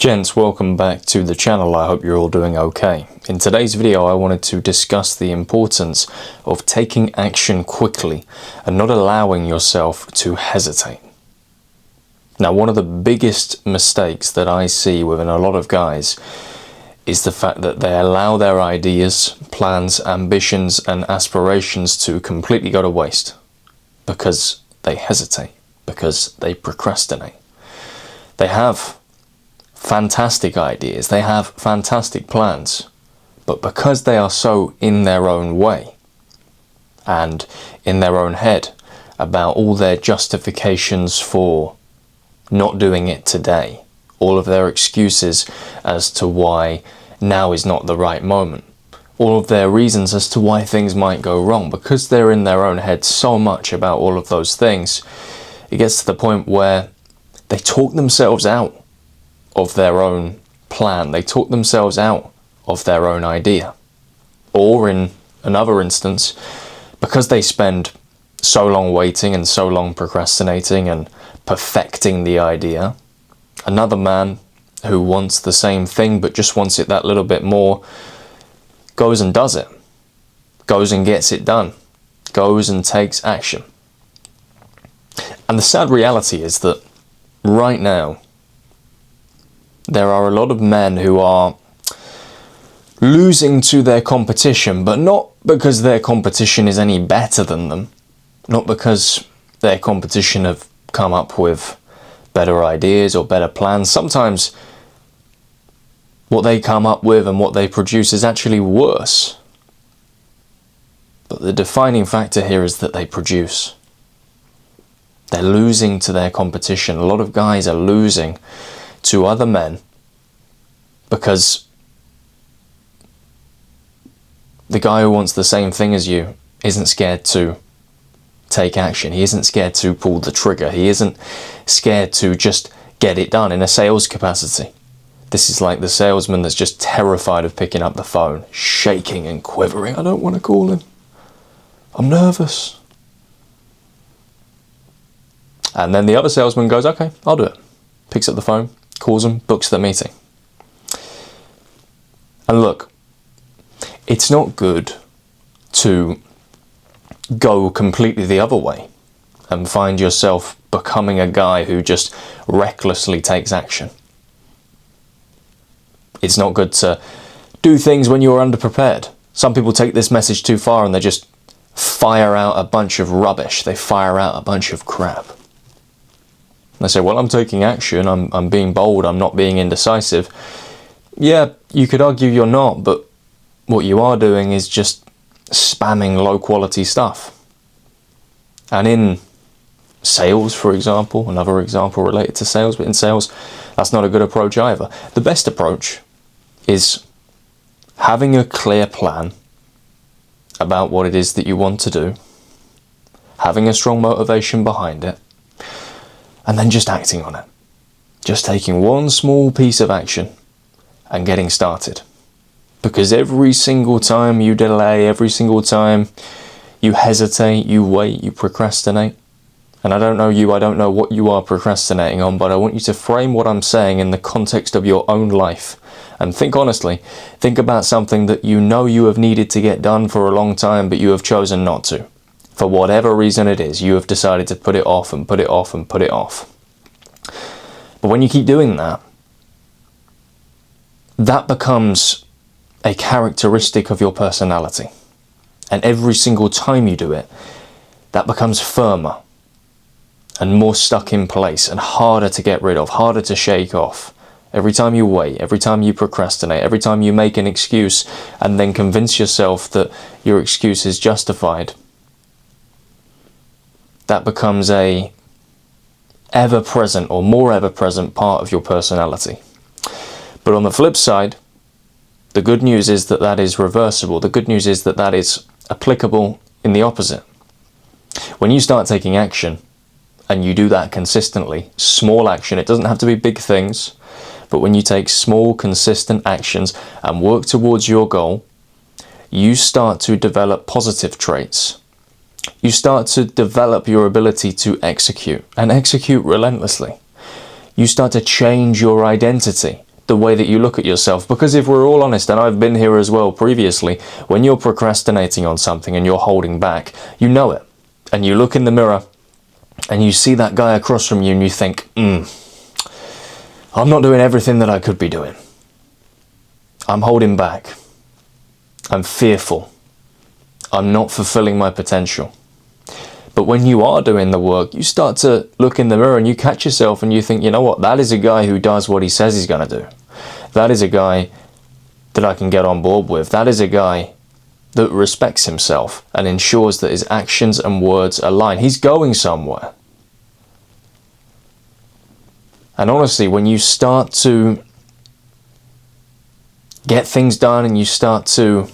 Gents, welcome back to the channel. I hope you're all doing okay. In today's video, I wanted to discuss the importance of taking action quickly and not allowing yourself to hesitate. Now, one of the biggest mistakes that I see within a lot of guys is the fact that they allow their ideas, plans, ambitions, and aspirations to completely go to waste because they hesitate, because they procrastinate. They have fantastic ideas, they have fantastic plans, but because they are so in their own way and in their own head about all their justifications for not doing it today, all of their excuses as to why now is not the right moment, all of their reasons as to why things might go wrong, because they're in their own head so much about all of those things, it gets to the point where they talk themselves out of their own plan. They talk themselves out of their own idea. Or in another instance, because they spend so long waiting and so long procrastinating and perfecting the idea, another man who wants the same thing but just wants it that little bit more goes and does it, goes and gets it done, goes and takes action. And the sad reality is that right now there are a lot of men who are losing to their competition, but not because their competition is any better than them, not because their competition have come up with better ideas or better plans. Sometimes what they come up with and what they produce is actually worse. But the defining factor here is that they produce. They're losing to their competition. A lot of guys are losing to other men because the guy who wants the same thing as you isn't scared to take action. He isn't scared to pull the trigger. He isn't scared to just get it done in a sales capacity. This is like the salesman that's just terrified of picking up the phone, shaking and quivering. I don't want to call him. I'm nervous. And then the other salesman goes, okay, I'll do it. Picks up the phone, calls him, books the meeting. And look, it's not good to go completely the other way and find yourself becoming a guy who just recklessly takes action. It's not good to do things when you're underprepared. Some people take this message too far and they just fire out a bunch of rubbish. They fire out a bunch of crap. They say, well, I'm taking action, I'm being bold, I'm not being indecisive. Yeah, you could argue you're not, but what you are doing is just spamming low quality stuff. And in sales, for example, another example related to sales, but in sales, that's not a good approach either. The best approach is having a clear plan about what it is that you want to do, having a strong motivation behind it, and then just acting on it. Just taking one small piece of action and getting started. Because every single time you delay, every single time you hesitate, you wait, you procrastinate, and I don't know you, I don't know what you are procrastinating on, but I want you to frame what I'm saying in the context of your own life. And think honestly, think about something that you know you have needed to get done for a long time, but you have chosen not to. For whatever reason it is, you have decided to put it off and put it off and put it off. But when you keep doing that, that becomes a characteristic of your personality. And every single time you do it, that becomes firmer and more stuck in place and harder to get rid of, harder to shake off. Every time you wait, every time you procrastinate, every time you make an excuse and then convince yourself that your excuse is justified, that becomes a ever-present or more ever-present part of your personality. But on the flip side, the good news is that that is reversible. The good news is that that is applicable in the opposite. When you start taking action, and you do that consistently, small action, it doesn't have to be big things, but when you take small, consistent actions and work towards your goal, you start to develop positive traits. You start to develop your ability to execute, and execute relentlessly. You start to change your identity the way that you look at yourself. Because if we're all honest, and I've been here as well previously, when you're procrastinating on something and you're holding back, you know it. And you look in the mirror and you see that guy across from you and you think, I'm not doing everything that I could be doing. I'm holding back. I'm fearful. I'm not fulfilling my potential. But when you are doing the work, you start to look in the mirror and you catch yourself and you think, you know what, that is a guy who does what he says he's going to do. That is a guy that I can get on board with. That is a guy that respects himself and ensures that his actions and words align. He's going somewhere. And honestly, when you start to get things done and you start to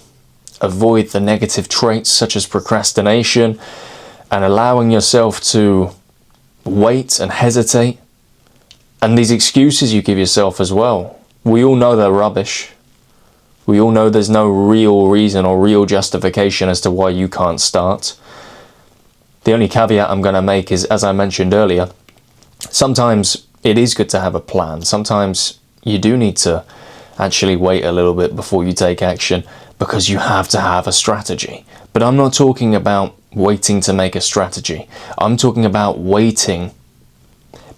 avoid the negative traits such as procrastination and allowing yourself to wait and hesitate, and these excuses you give yourself as well, we all know they're rubbish. We all know there's no real reason or real justification as to why you can't start. The only caveat I'm going to make is, as I mentioned earlier, sometimes it is good to have a plan. Sometimes you do need to actually wait a little bit before you take action because you have to have a strategy. But I'm not talking about waiting to make a strategy. I'm talking about waiting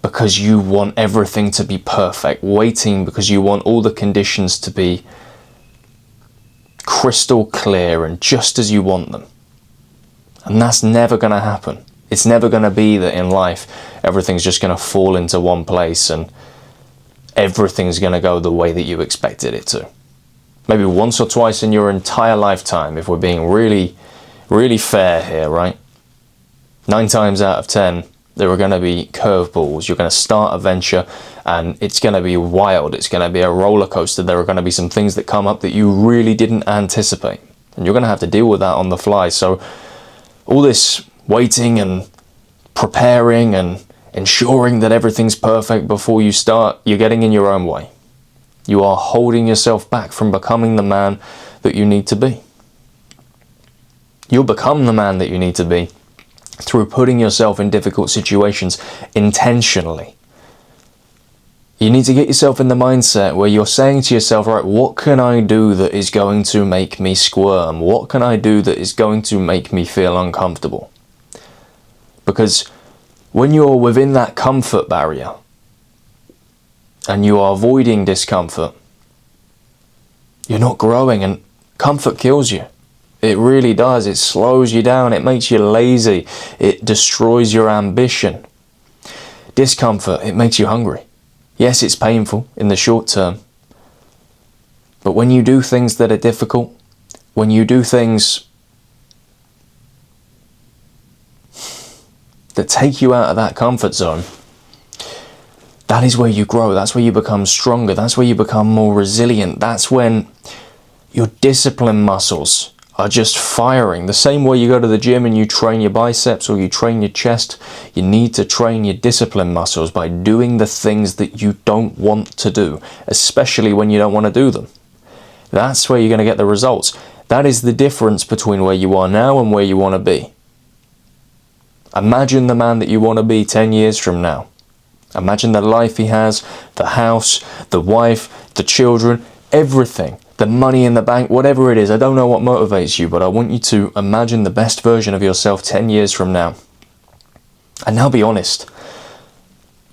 because you want everything to be perfect. Waiting because you want all the conditions to be crystal clear and just as you want them. And that's never going to happen. It's never going to be that in life everything's just going to fall into one place and everything's going to go the way that you expected it to. Maybe once or twice in your entire lifetime, if we're being really, really fair here, right? 9 times out of 10, there are going to be curveballs. You're going to start a venture and it's going to be wild. It's going to be a roller coaster. There are going to be some things that come up that you really didn't anticipate. And you're going to have to deal with that on the fly. So all this waiting and preparing and ensuring that everything's perfect before you start, you're getting in your own way. You are holding yourself back from becoming the man that you need to be. You'll become the man that you need to be through putting yourself in difficult situations intentionally. You need to get yourself in the mindset where you're saying to yourself, right, what can I do that is going to make me squirm? What can I do that is going to make me feel uncomfortable? Because when you're within that comfort barrier and you are avoiding discomfort, you're not growing, and comfort kills you. It really does. It slows you down. It makes you lazy. It destroys your ambition. Discomfort, it makes you hungry. Yes, it's painful in the short term. But when you do things that are difficult, when you do things that take you out of that comfort zone, that is where you grow. That's where you become stronger. That's where you become more resilient. That's when your discipline muscles are just firing. The same way you go to the gym and you train your biceps or you train your chest, you need to train your discipline muscles by doing the things that you don't want to do, especially when you don't want to do them. That's where you're going to get the results. That is the difference between where you are now and where you want to be. Imagine the man that you want to be 10 years from now. Imagine the life he has, the house, the wife, the children, everything. The money in the bank, whatever it is. I don't know what motivates you, but I want you to imagine the best version of yourself 10 years from now. And now be honest.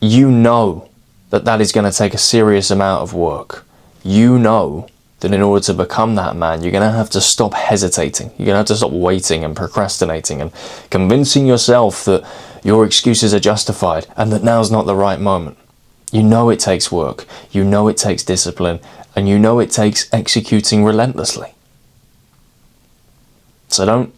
You know that that is going to take a serious amount of work. You know that in order to become that man, you're going to have to stop hesitating. You're going to have to stop waiting and procrastinating and convincing yourself that your excuses are justified and that now's not the right moment. You know it takes work. You know it takes discipline. And you know it takes executing relentlessly. So don't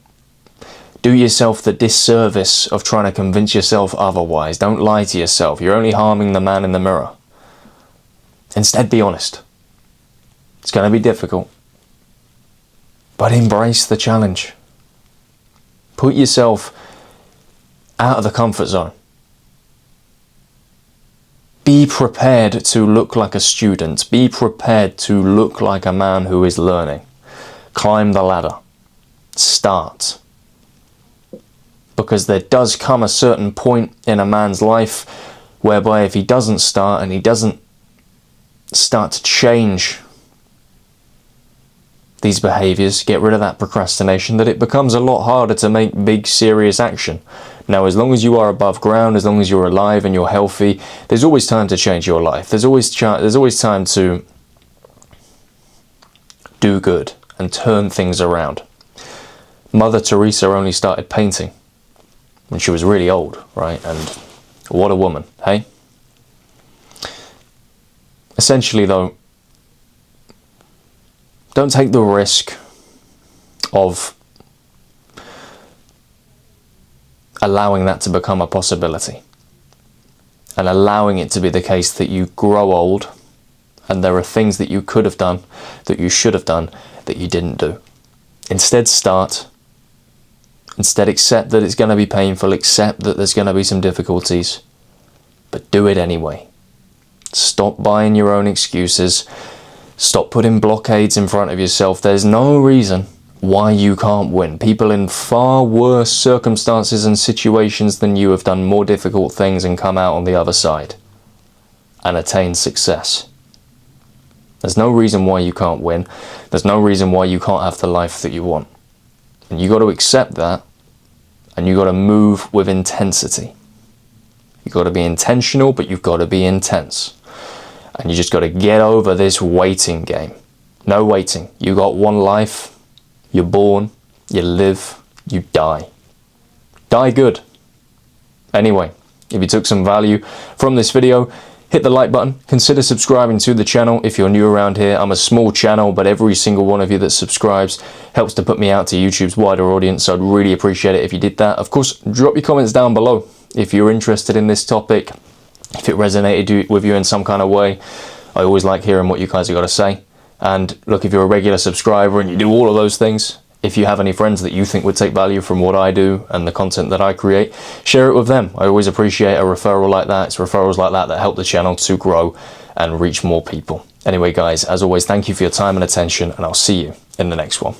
do yourself the disservice of trying to convince yourself otherwise. Don't lie to yourself. You're only harming the man in the mirror. Instead, be honest. It's going to be difficult. But embrace the challenge. Put yourself out of the comfort zone. Be prepared to look like a student. Be prepared to look like a man who is learning. Climb the ladder. Start. Because there does come a certain point in a man's life whereby if he doesn't start and he doesn't start to change these behaviors, get rid of that procrastination, that it becomes a lot harder to make big, serious action. Now, as long as you are above ground, as long as you're alive and you're healthy, there's always time to change your life. There's always time to do good and turn things around. Mother Teresa only started painting when she was really old, right? And what a woman, hey? Essentially, though, don't take the risk of allowing that to become a possibility and allowing it to be the case that you grow old and there are things that you could have done, that you should have done, that you didn't do. Instead, start. Instead, accept that it's going to be painful, accept that there's going to be some difficulties, but do it anyway. Stop buying your own excuses. Stop putting blockades in front of yourself. There's no reason why you can't win. People in far worse circumstances and situations than you have done more difficult things and come out on the other side and attain success. There's no reason why you can't win. There's no reason why you can't have the life that you want. And you got to accept that, and you got to move with intensity. You've got to be intentional, but you've got to be intense. And you just got to get over this waiting game. No waiting. You got one life. You're born, you live, you die. Die good. Anyway, if you took some value from this video, hit the like button. Consider subscribing to the channel if you're new around here. I'm a small channel, but every single one of you that subscribes helps to put me out to YouTube's wider audience, so I'd really appreciate it if you did that. Of course, drop your comments down below if you're interested in this topic, if it resonated with you in some kind of way. I always like hearing what you guys have got to say. And look, if you're a regular subscriber and you do all of those things, if you have any friends that you think would take value from what I do and the content that I create, share it with them. I always appreciate a referral like that. It's referrals like that that help the channel to grow and reach more people. Anyway, guys, as always, thank you for your time and attention, and I'll see you in the next one.